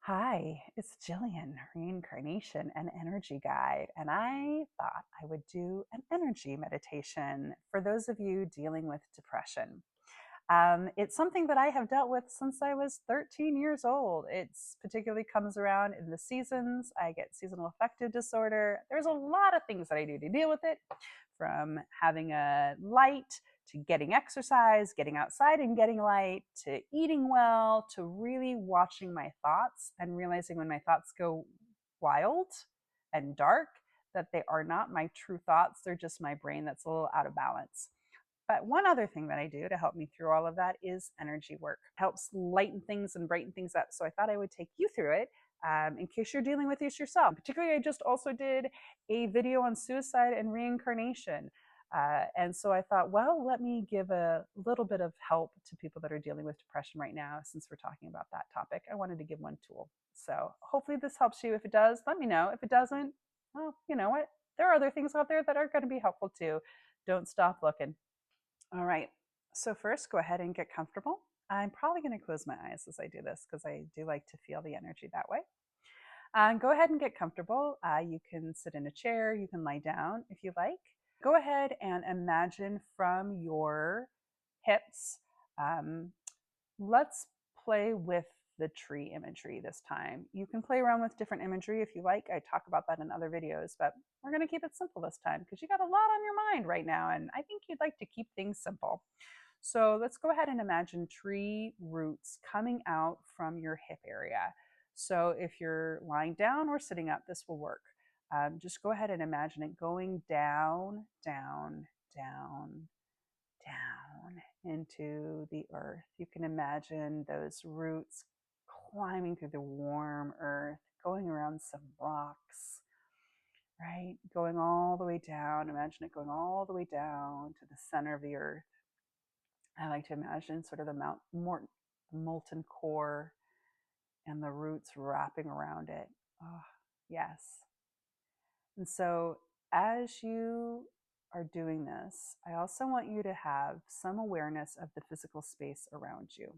Hi, it's Jillian, reincarnation and energy guide, and I thought I would do an energy meditation for those of you dealing with depression. It's something that I have dealt with since I was 13 years old. It's particularly comes around in the seasons. I get seasonal affective disorder. There's a lot of things that I do to deal with it, from having a light to getting exercise, getting outside and getting light, to eating well, to really watching my thoughts and realizing when my thoughts go wild and dark that they are not my true thoughts. They're just my brain that's a little out of balance. But one other thing that I do to help me through all of that is energy work. It helps lighten things and brighten things up. So I thought I would take you through it in case you're dealing with this yourself. Particularly, I just also did a video on suicide and reincarnation. And so I thought, well, let me give a little bit of help to people that are dealing with depression right now, since we're talking about that topic. I wanted to give one tool. So hopefully this helps you. If it does, let me know. If it doesn't, well, you know what? There are other things out there that are going to be helpful too. Don't stop looking. All right. So first, go ahead and get comfortable. I'm probably going to close my eyes as I do this because I do like to feel the energy that way. Go ahead and get comfortable. You can sit in a chair. You can lie down if you like. Go ahead and imagine from your hips. Um, let's play with the tree imagery this time. You can play around with different imagery if you like. I talk about that in other videos, but we're going to keep it simple this time because you got a lot on your mind right now, and I think you'd like to keep things simple. So let's go ahead and imagine tree roots coming out from your hip area. So if you're lying down or sitting up, this will work. Just go ahead and imagine it going down, down, down, down into the earth. You can imagine those roots climbing through the warm earth, going around some rocks, right? Going all the way down. Imagine it going all the way down to the center of the earth. I like to imagine sort of the molten core and the roots wrapping around it. Oh, yes. And so as you are doing this, I also want you to have some awareness of the physical space around you.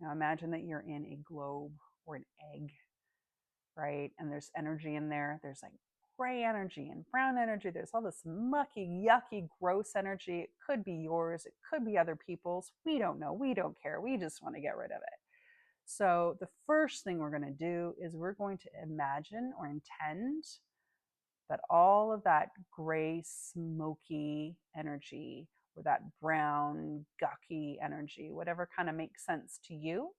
Now imagine that you're in a globe or an egg, right? And there's energy in there. There's like gray energy and brown energy. There's all this mucky, yucky, gross energy. It could be yours. It could be other people's. We don't know. We don't care. We just want to get rid of it. So the first thing we're going to do is we're going to imagine or intend that all of that gray, smoky energy or that brown, gucky energy, whatever kind of makes sense to you,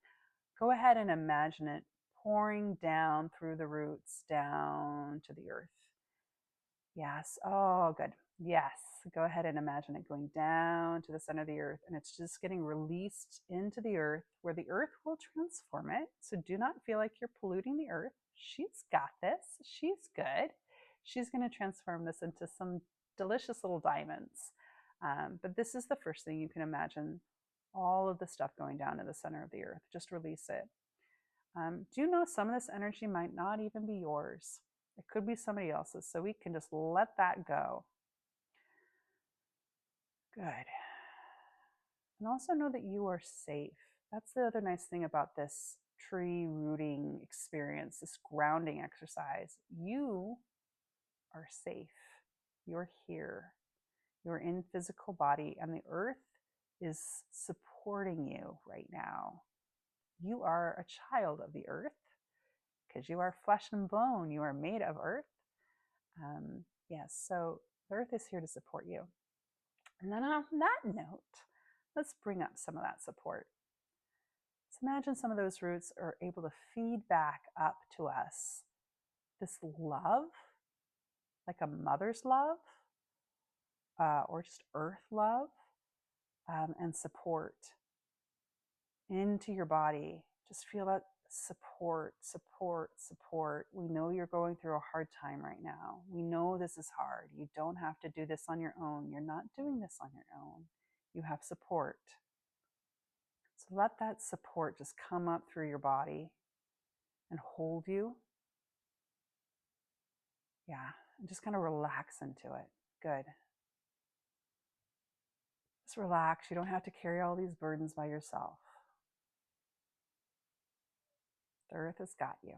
go ahead and imagine it pouring down through the roots down to the earth. Yes. Oh, good. Yes. Go ahead and imagine it going down to the center of the earth, and it's just getting released into the earth where the earth will transform it. So do not feel like you're polluting the earth. She's got this. She's good. She's going to transform this into some delicious little diamonds. But this is the first thing you can imagine, all of the stuff going down to the center of the earth. Just release it. Do you know some of this energy might not even be yours? It could be somebody else's. So we can just let that go. Good. And also know that you are safe. That's the other nice thing about this tree rooting experience, this grounding exercise. You are safe. You're here. You're in physical body, and the earth is supporting you right now. You are a child of the earth because you are flesh and bone. You are made of earth. Yes, so the earth is here to support you. And then on that note, let's bring up some of that support. Let's imagine some of those roots are able to feed back up to us this love, like a mother's love, or just earth love, and support into your body. Just feel that support, support, support. We know you're going through a hard time right now. We know this is hard. You don't have to do this on your own. You're not doing this on your own. You have support. So let that support just come up through your body and hold you. Yeah, and just kind of relax into it. Good. Just relax. You don't have to carry all these burdens by yourself. The earth has got you.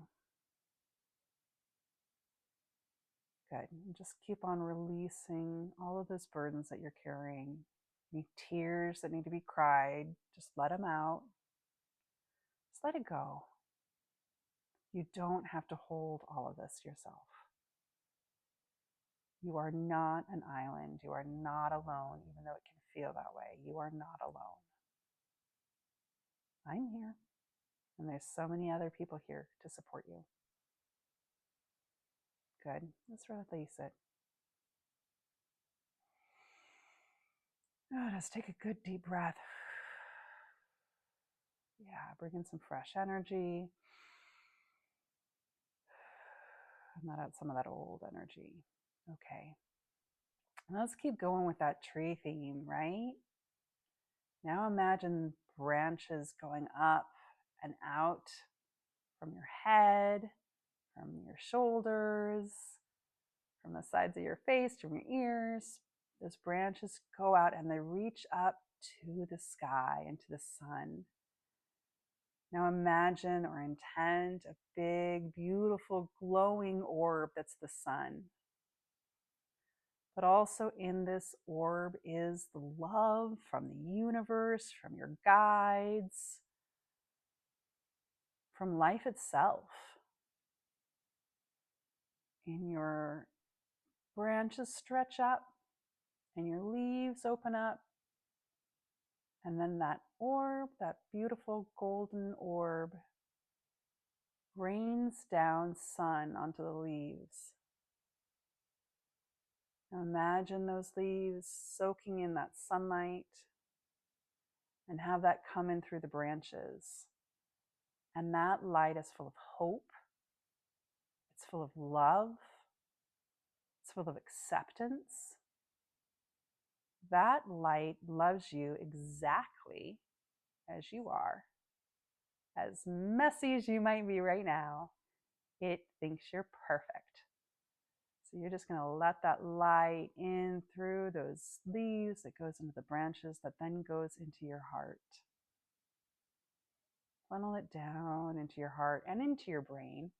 Good. And just keep on releasing all of those burdens that you're carrying. Any tears that need to be cried, just let them out. Just let it go. You don't have to hold all of this yourself. You are not an island. You are not alone, even though it can feel that way. You are not alone. I'm here. And there's so many other people here to support you. Good. Let's release it. Oh, just take a good deep breath. Yeah, bring in some fresh energy. And let out some of that old energy. Okay. And let's keep going with that tree theme, right? Now imagine branches going up and out from your head, from your shoulders, from the sides of your face, from your ears. Those branches go out and they reach up to the sky and to the sun. Now imagine or intend a big, beautiful, glowing orb that's the sun. But also in this orb is the love from the universe, from your guides, from life itself. And your branches stretch up and your leaves open up. And then that orb, that beautiful golden orb, rains down sun onto the leaves. Now imagine those leaves soaking in that sunlight and have that come in through the branches. And that light is full of hope. It's full of love. It's full of acceptance. That light loves you exactly as you are. As messy as you might be right now, it thinks you're perfect. So you're just going to let that light in through those leaves that goes into the branches that then goes into your heart. Funnel it down into your heart and into your brain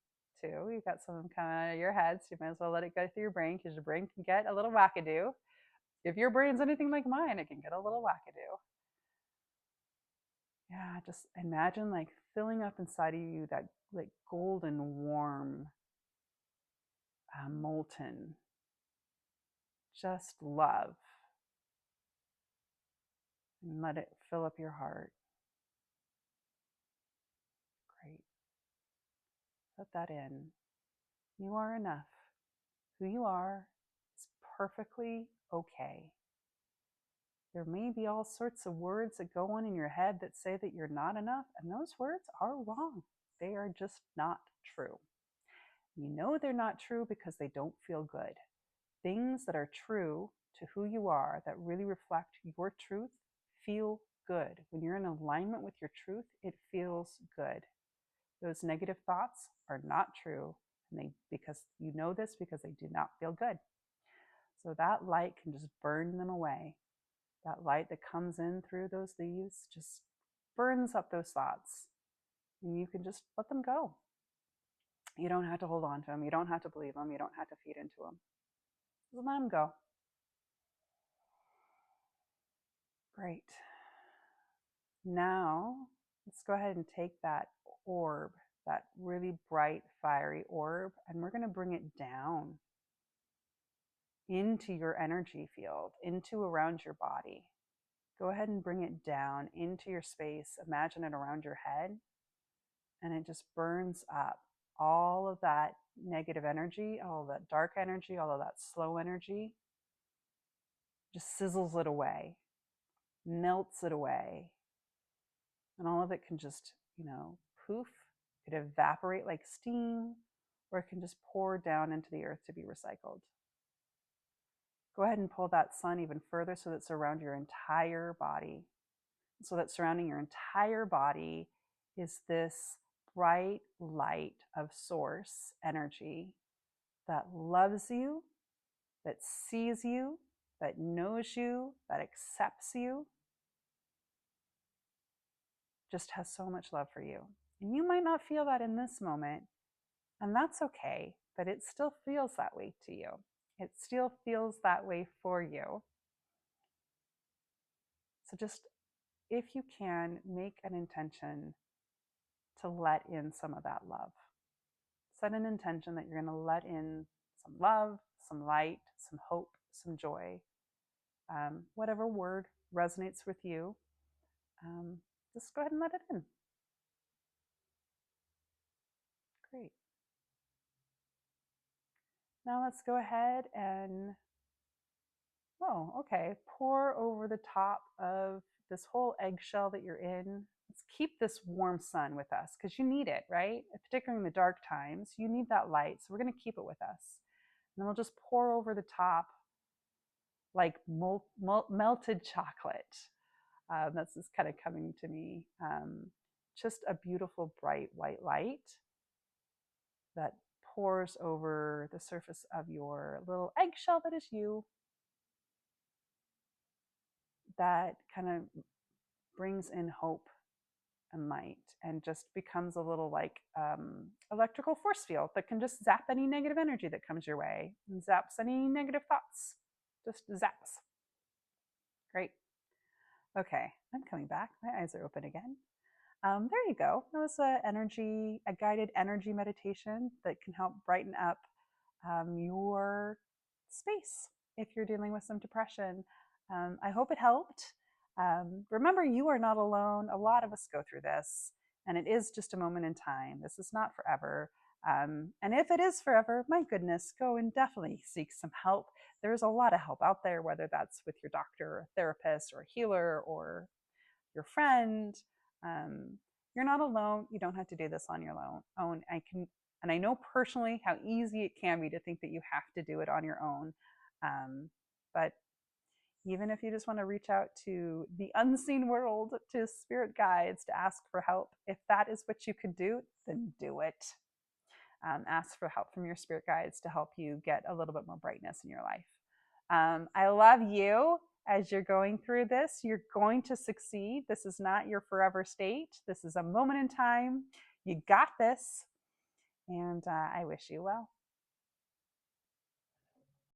too. You've got some coming out of your head, so you might as well let it go through your brain because your brain can get a little wackadoo. If your brain's anything like mine, it can get a little wackadoo. Yeah, just imagine like filling up inside of you that like golden, warm, molten, just love. And let it fill up your heart. Great. Let that in. You are enough. Who you are is perfectly okay. There may be all sorts of words that go on in your head that say that you're not enough, and those words are wrong. They are just not true. You know they're not true because they don't feel good. Things that are true to who you are, that really reflect your truth, feel good. When you're in alignment with your truth, it feels good. Those negative thoughts are not true, and because you know this because they do not feel good. So that light can just burn them away. That light that comes in through those leaves just burns up those thoughts. And you can just let them go. You don't have to hold on to them. You don't have to believe them. You don't have to feed into them. Just let them go. Great. Now, let's go ahead and take that orb, that really bright, fiery orb, and we're going to bring it down into your energy field, into around your body. Go ahead and bring it down into your space. Imagine it around your head, and it just burns up all of that negative energy, all of that dark energy, all of that slow energy. Just sizzles it away, melts it away, and all of it can just, poof. It could evaporate like steam, or it can just pour down into the earth to be recycled. Go ahead and pull that sun even further so that it's around your entire body. So that surrounding your entire body is this bright light of source energy that loves you, that sees you, that knows you, that accepts you, just has so much love for you. And you might not feel that in this moment, and that's okay, but it still feels that way to you. It still feels that way for you. So just, if you can, make an intention to let in some of that love. Set an intention that you're going to let in some love, some light, some hope, some joy. Whatever word resonates with you, just go ahead and let it in. Great. Now let's go ahead and, pour over the top of this whole eggshell that you're in. Let's keep this warm sun with us because you need it, right? Particularly in the dark times, you need that light. So we're going to keep it with us. And then we'll just pour over the top like melted chocolate. That's just kind of coming to me. Just a beautiful, bright white light that pours over the surface of your little eggshell that is you, that kind of brings in hope and light and just becomes a little like electrical force field that can just zap any negative energy that comes your way and zaps any negative thoughts. Just zaps. Great. Okay, I'm coming back. My eyes are open again. There you go. That was a guided energy meditation that can help brighten up your space if you're dealing with some depression. I hope it helped. Remember, you are not alone. A lot of us go through this, and it is just a moment in time. This is not forever. And if it is forever, my goodness, go and definitely seek some help. There's a lot of help out there, whether that's with your doctor, or therapist, or healer, or your friend. Um, you're not alone. You don't have to do this on your own. And I know personally how easy it can be to think that you have to do it on your own. But even if you just want to reach out to the unseen world, to spirit guides, to ask for help, if that is what you could do, then do it. Ask for help from your spirit guides to help you get a little bit more brightness in your life. I love you as you're going through this. You're going to succeed. This is not your forever state. This is a moment in time. You got this. And I wish you well.